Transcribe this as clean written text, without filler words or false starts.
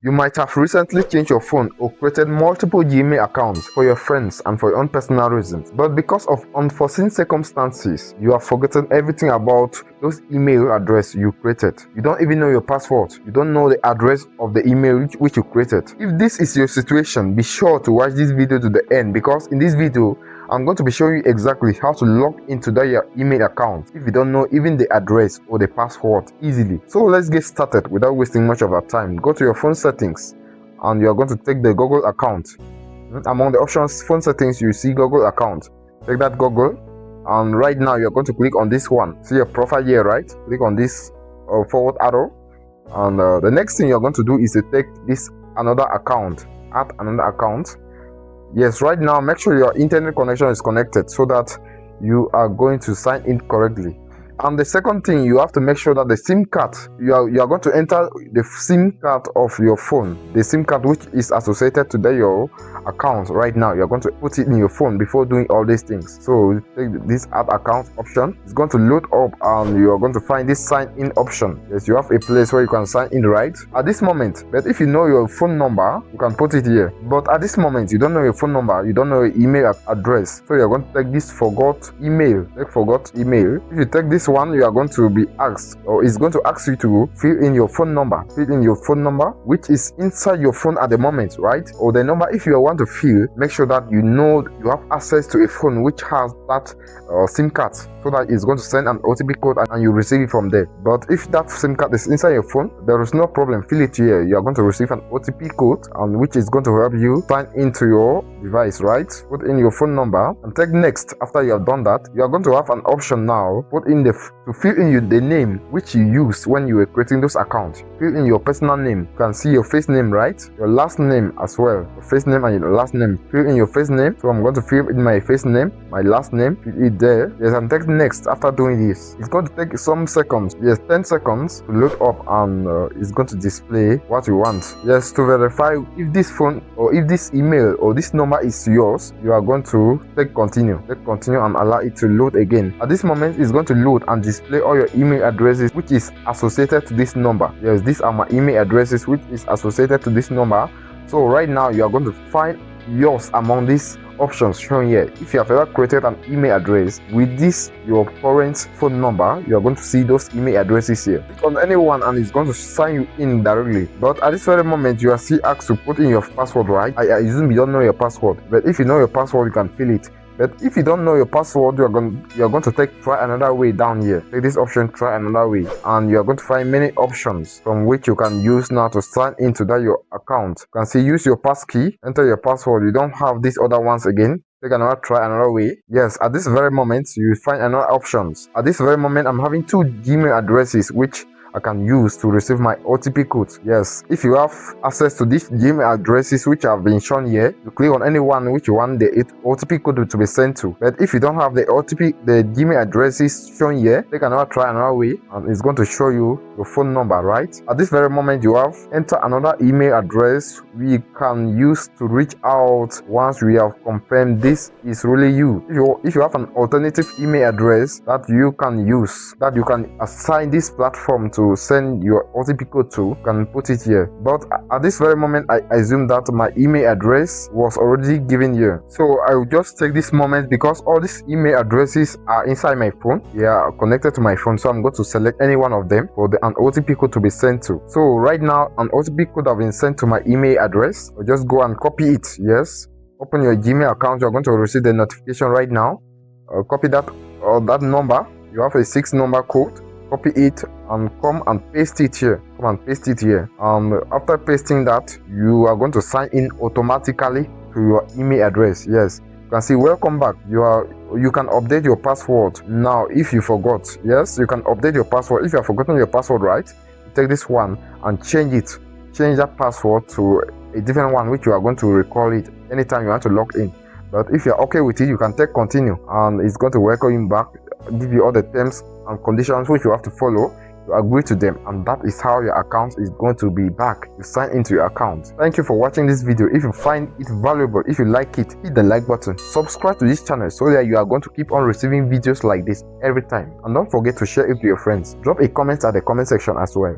You might have recently changed your phone or created multiple Gmail accounts for your friends and for your own personal reasons, but because of unforeseen circumstances, you have forgotten everything about those email address you created. You don't even know your password. You don't know the address of the email which you created. If this is your situation, be sure to watch this video to the end, because in this video, I'm going to be showing you exactly how to log into your email account if you don't know even the address or the password easily. So let's get started without wasting much of our time. Go to your phone settings and you're going to take the Google account. Among the options, phone settings, you see Google account. Take that Google, and right now you're going to click on this one. See your profile here, right? Click on this forward arrow, and the next thing you're going to do is to take this another account. Add another account. Yes, right now make sure your internet connection is connected so that you are going to sign in correctly. And the second thing, you have to make sure that the SIM card, you are going to enter the SIM card of your phone, the SIM card which is associated to your account. Right now you're going to put it in your phone before doing all these things. So take this add account option. It's going to load up and you are going to find this sign in option. Yes, you have a place where you can sign in right at this moment. But if you know your phone number, you can put it here. But at this moment, you don't know your phone number, you don't know your email address, so you're going to take this forgot email. Take forgot email. If you take this one, you are going to be asked, or it's going to ask you to fill in your phone number. Fill in your phone number which is inside your phone at the moment, right? Or the number if you want to fill, make sure that you know you have access to a phone which has that SIM card, so that it's going to send an OTP code and you receive it from there. But if that SIM card is inside your phone, there is no problem. Fill it here. You are going to receive an OTP code, and which is going to help you sign into your device, right? Put in your phone number and take next. After you have done that, you are going to have an option now. Put in to fill in the name which you used when you were creating those accounts. Fill in your personal name. You can see your first name, right? Your last name as well. Your first name and your last name. Fill in your first name. So I'm going to fill in my first name, my last name, fill it there. Yes, and take next. After doing this, it's going to take some seconds. Yes, 10 seconds to load up, and it's going to display what you want. Yes, to verify if this phone or if this email or this number is yours, you are going to take continue. Take continue and allow it to load again. At this moment, it's going to load and display all your email addresses which is associated to this number. Yes, these are my email addresses which is associated to this number. So right now you are going to find yours among these options shown here. If you have ever created an email address with this your current phone number, you are going to see those email addresses here. Click on anyone and it's going to sign you in directly. But at this very moment, you are still asked to put in your password, right? I assume you don't know your password, but if you know your password, you can fill it. But if you don't know your password, you're going to try another way down here. Take this option, try another way, and you're going to find many options from which you can use now to sign into your account. You can see use your passkey, enter your password. You don't have these other ones again. Take another try another way. Yes, at this very moment you will find another options. At this very moment, I'm having 2 Gmail addresses which I can use to receive my OTP code. Yes, if you have access to these Gmail addresses which have been shown here, you click on any one which you want the OTP code to be sent to. But if you don't have the Gmail addresses shown here, take another try another way, and it's going to show you your phone number, right? At this very moment, you have enter another email address we can use to reach out once we have confirmed this is really you. If you have an alternative email address that you can use, that you can assign this platform to send your OTP code to, you can put it here. But at this very moment, I assume that my email address was already given here. So I will just take this moment, because all these email addresses are inside my phone. They are connected to my phone, so I'm going to select any one of them for an OTP code to be sent to. So right now, an OTP code has been sent to my email address. I'll just go and copy it. Yes, open your Gmail account. You're going to receive the notification right now. Copy that number. You have a 6 number code. Copy it and come and paste it here. After pasting that, you are going to sign in automatically to your email address. Yes, you can see welcome back. You can update your password now if you forgot. Yes, you can update your password if you have forgotten your password, right? You take this one and change that password to a different one which you are going to recall it anytime you want to log in. But if you're okay with it, you can take continue, and it's going to welcome you back, give you all the terms and conditions which you have to follow. You agree to them, and that is how your account is going to be back. You sign into your account. Thank you for watching this video. If you find it valuable, if you like it, hit the like button, subscribe to this channel so that you are going to keep on receiving videos like this every time, and don't forget to share it to your friends. Drop a comment at the comment section as well.